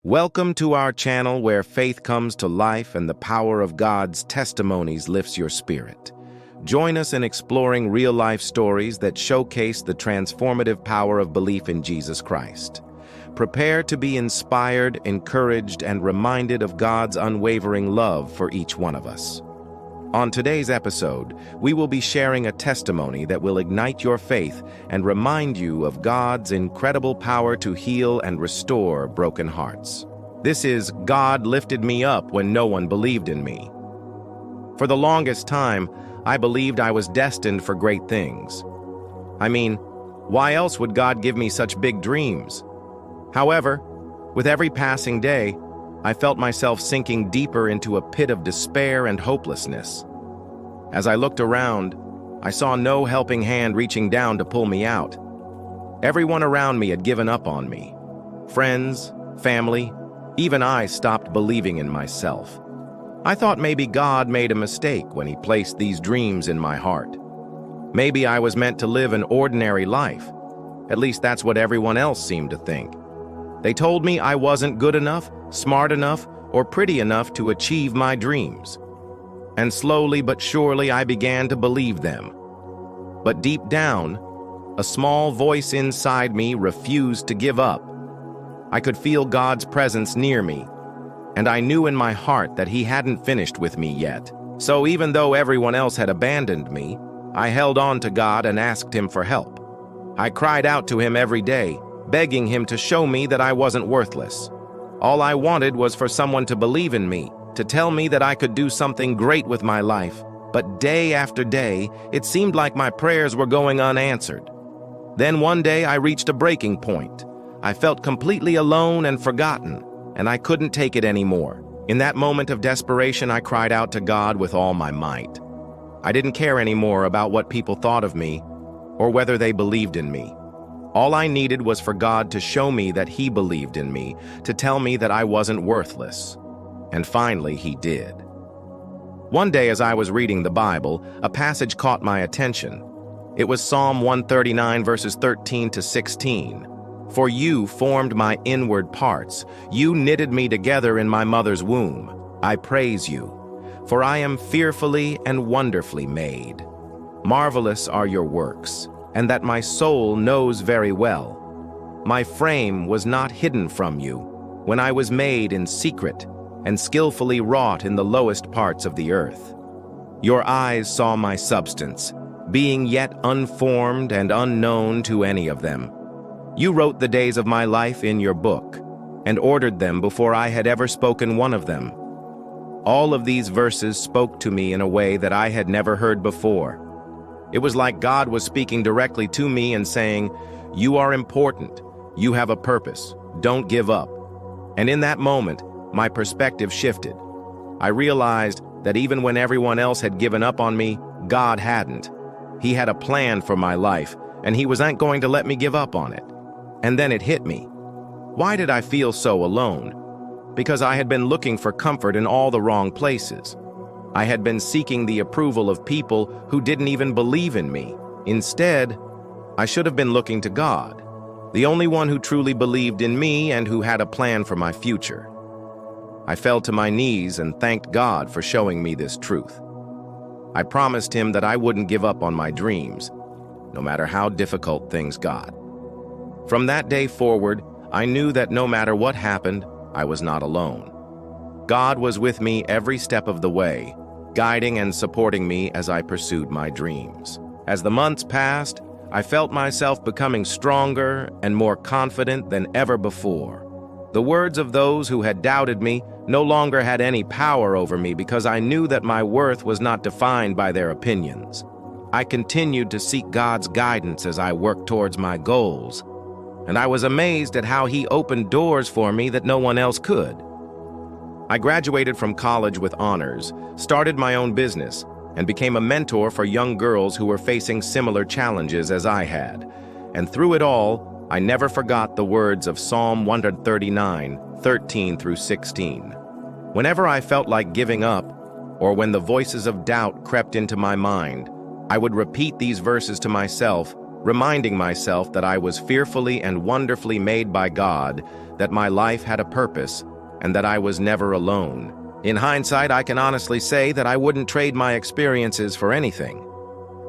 Welcome to our channel where faith comes to life and the power of God's testimonies lifts your spirit. Join us in exploring real-life stories that showcase the transformative power of belief in Jesus Christ. Prepare to be inspired, encouraged, and reminded of God's unwavering love for each one of us. On today's episode, we will be sharing a testimony that will ignite your faith and remind you of God's incredible power to heal and restore broken hearts. This is God Lifted Me Up When No One Believed in Me. For the longest time, I believed I was destined for great things. I mean, why else would God give me such big dreams? However, with every passing day, I felt myself sinking deeper into a pit of despair and hopelessness. As I looked around, I saw no helping hand reaching down to pull me out. Everyone around me had given up on me. Friends, family, even I stopped believing in myself. I thought maybe God made a mistake when He placed these dreams in my heart. Maybe I was meant to live an ordinary life. At least that's what everyone else seemed to think. They told me I wasn't good enough, smart enough, or pretty enough to achieve my dreams. And slowly but surely I began to believe them. But deep down, a small voice inside me refused to give up. I could feel God's presence near me, and I knew in my heart that He hadn't finished with me yet. So even though everyone else had abandoned me, I held on to God and asked Him for help. I cried out to Him every day, begging Him to show me that I wasn't worthless. All I wanted was for someone to believe in me, to tell me that I could do something great with my life. But day after day, it seemed like my prayers were going unanswered. Then one day I reached a breaking point. I felt completely alone and forgotten, and I couldn't take it anymore. In that moment of desperation, I cried out to God with all my might. I didn't care anymore about what people thought of me or whether they believed in me. All I needed was for God to show me that He believed in me, to tell me that I wasn't worthless. And finally, He did. One day as I was reading the Bible, a passage caught my attention. It was Psalm 139 verses 13 to 16. For You formed my inward parts. You knitted me together in my mother's womb. I praise You, for I am fearfully and wonderfully made. Marvelous are Your works, and that my soul knows very well. My frame was not hidden from You when I was made in secret and skillfully wrought in the lowest parts of the earth. Your eyes saw my substance, being yet unformed and unknown to any of them. You wrote the days of my life in Your book and ordered them before I had ever spoken one of them. All of these verses spoke to me in a way that I had never heard before. It was like God was speaking directly to me and saying, "You are important. You have a purpose. Don't give up." And in that moment, my perspective shifted. I realized that even when everyone else had given up on me, God hadn't. He had a plan for my life, and He wasn't going to let me give up on it. And then it hit me. Why did I feel so alone? Because I had been looking for comfort in all the wrong places. I had been seeking the approval of people who didn't even believe in me. Instead, I should have been looking to God, the only one who truly believed in me and who had a plan for my future. I fell to my knees and thanked God for showing me this truth. I promised Him that I wouldn't give up on my dreams, no matter how difficult things got. From that day forward, I knew that no matter what happened, I was not alone. God was with me every step of the way, guiding and supporting me as I pursued my dreams. As the months passed, I felt myself becoming stronger and more confident than ever before. The words of those who had doubted me no longer had any power over me because I knew that my worth was not defined by their opinions. I continued to seek God's guidance as I worked towards my goals, and I was amazed at how He opened doors for me that no one else could. I graduated from college with honors, started my own business, and became a mentor for young girls who were facing similar challenges as I had. And through it all, I never forgot the words of Psalm 139, 13 through 16. Whenever I felt like giving up, or when the voices of doubt crept into my mind, I would repeat these verses to myself, reminding myself that I was fearfully and wonderfully made by God, that my life had a purpose, and that I was never alone. In hindsight, I can honestly say that I wouldn't trade my experiences for anything.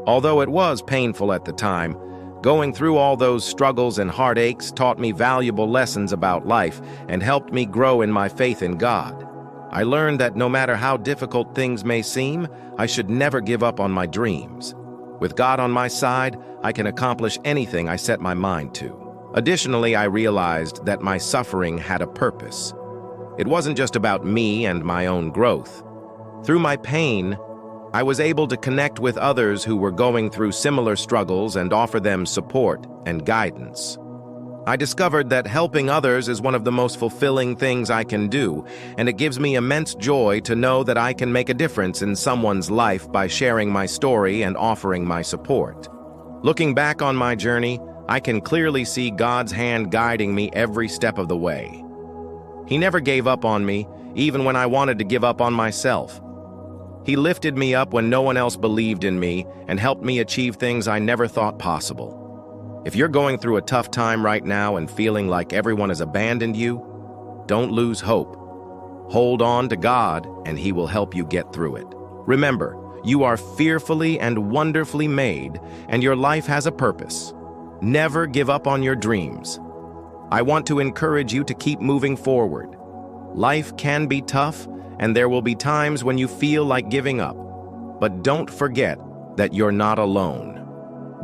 Although it was painful at the time, going through all those struggles and heartaches taught me valuable lessons about life and helped me grow in my faith in God. I learned that no matter how difficult things may seem, I should never give up on my dreams. With God on my side, I can accomplish anything I set my mind to. Additionally, I realized that my suffering had a purpose. It wasn't just about me and my own growth. Through my pain, I was able to connect with others who were going through similar struggles and offer them support and guidance. I discovered that helping others is one of the most fulfilling things I can do, and it gives me immense joy to know that I can make a difference in someone's life by sharing my story and offering my support. Looking back on my journey, I can clearly see God's hand guiding me every step of the way. He never gave up on me, even when I wanted to give up on myself. He lifted me up when no one else believed in me and helped me achieve things I never thought possible. If you're going through a tough time right now and feeling like everyone has abandoned you, don't lose hope. Hold on to God, and He will help you get through it. Remember, you are fearfully and wonderfully made, and your life has a purpose. Never give up on your dreams. I want to encourage you to keep moving forward. Life can be tough, and there will be times when you feel like giving up. But don't forget that you're not alone.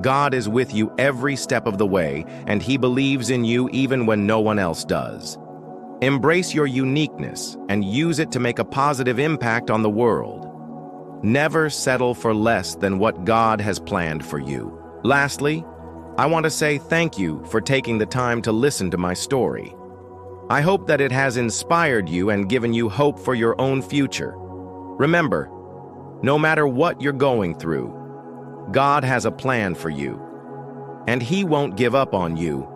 God is with you every step of the way, and He believes in you even when no one else does. Embrace your uniqueness and use it to make a positive impact on the world. Never settle for less than what God has planned for you. Lastly, I want to say thank you for taking the time to listen to my story. I hope that it has inspired you and given you hope for your own future. Remember, no matter what you're going through, God has a plan for you, and He won't give up on you.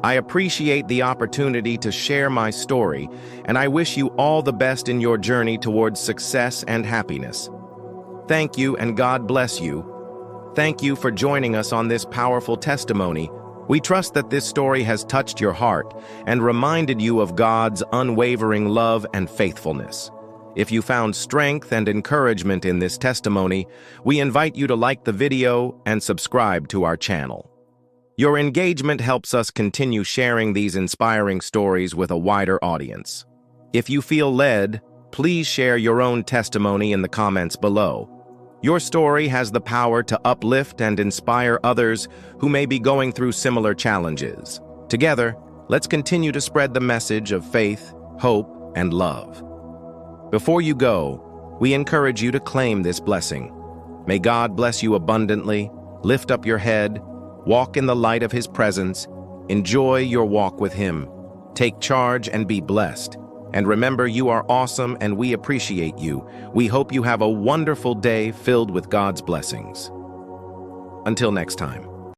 I appreciate the opportunity to share my story, and I wish you all the best in your journey towards success and happiness. Thank you, and God bless you. Thank you for joining us on this powerful testimony. We trust that this story has touched your heart and reminded you of God's unwavering love and faithfulness. If you found strength and encouragement in this testimony, we invite you to like the video and subscribe to our channel. Your engagement helps us continue sharing these inspiring stories with a wider audience. If you feel led, please share your own testimony in the comments below. Your story has the power to uplift and inspire others who may be going through similar challenges. Together, let's continue to spread the message of faith, hope, and love. Before you go, we encourage you to claim this blessing. May God bless you abundantly, lift up your head, walk in the light of His presence, enjoy your walk with Him, take charge and be blessed. And remember, you are awesome and we appreciate you. We hope you have a wonderful day filled with God's blessings. Until next time.